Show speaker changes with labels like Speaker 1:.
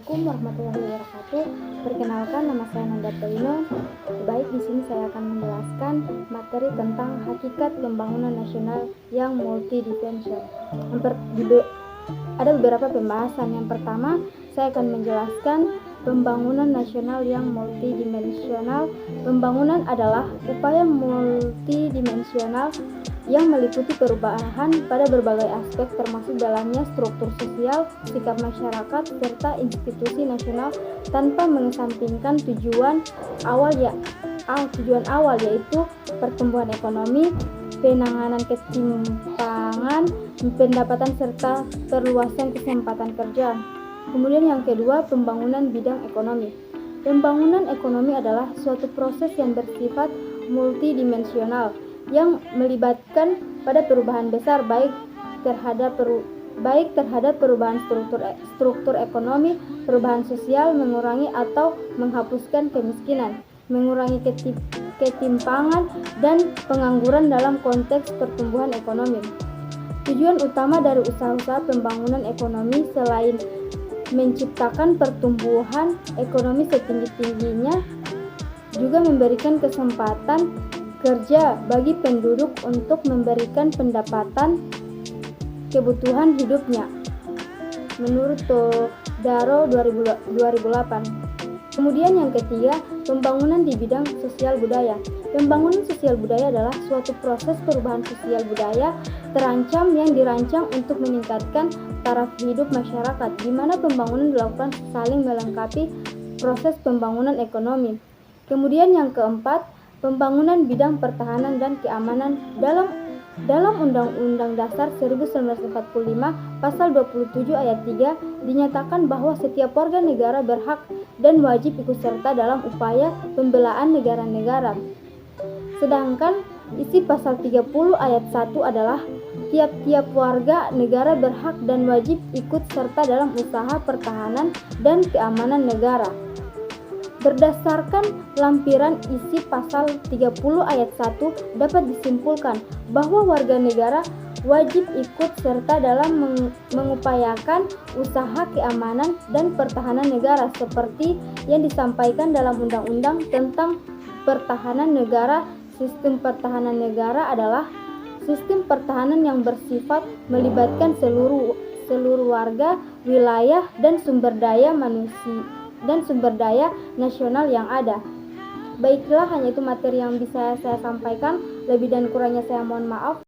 Speaker 1: Assalamualaikum warahmatullahi wabarakatuh. Perkenalkan, nama saya Nanda Toino. Baik, di sini saya akan menjelaskan materi tentang hakikat pembangunan nasional yang multidimensional. Ada beberapa pembahasan. Yang pertama, saya akan menjelaskan pembangunan nasional yang multidimensional. Pembangunan adalah upaya multidimensional yang meliputi perubahan pada berbagai aspek termasuk dalamnya struktur sosial, sikap masyarakat, serta institusi nasional tanpa mengesampingkan tujuan awal yaitu pertumbuhan ekonomi, penanganan ketimpangan, pendapatan serta perluasan kesempatan kerja. Kemudian yang kedua, pembangunan bidang ekonomi. Pembangunan ekonomi adalah suatu proses yang bersifat multidimensional yang melibatkan pada perubahan besar baik terhadap perubahan struktur ekonomi, perubahan sosial, mengurangi atau menghapuskan kemiskinan, mengurangi ketimpangan dan pengangguran dalam konteks pertumbuhan ekonomi. Tujuan utama dari usaha-usaha pembangunan ekonomi selain menciptakan pertumbuhan ekonomi setinggi-tingginya juga memberikan kesempatan kerja bagi penduduk untuk memberikan pendapatan kebutuhan hidupnya menurut Todaro 2008. Kemudian yang ketiga, pembangunan di bidang sosial budaya. Pembangunan sosial budaya adalah suatu proses perubahan sosial budaya yang dirancang untuk meningkatkan taraf hidup masyarakat, di mana pembangunan dilakukan saling melengkapi proses pembangunan ekonomi. Kemudian yang keempat, pembangunan bidang pertahanan dan keamanan. Dalam Undang-Undang Dasar 1945 Pasal 27 Ayat 3 dinyatakan bahwa setiap warga negara berhak dan wajib ikut serta dalam upaya pembelaan negara-negara. Sedangkan isi Pasal 30 Ayat 1 adalah tiap-tiap warga negara berhak dan wajib ikut serta dalam usaha pertahanan dan keamanan negara. Berdasarkan lampiran isi pasal 30 ayat 1 dapat disimpulkan bahwa warga negara wajib ikut serta dalam mengupayakan usaha keamanan dan pertahanan negara seperti yang disampaikan dalam Undang-Undang tentang Pertahanan Negara. Sistem pertahanan negara adalah sistem pertahanan yang bersifat melibatkan seluruh warga, wilayah, dan sumber daya nasional yang ada. Baiklah, hanya itu materi yang bisa saya sampaikan. Lebih dan kurangnya saya mohon maaf.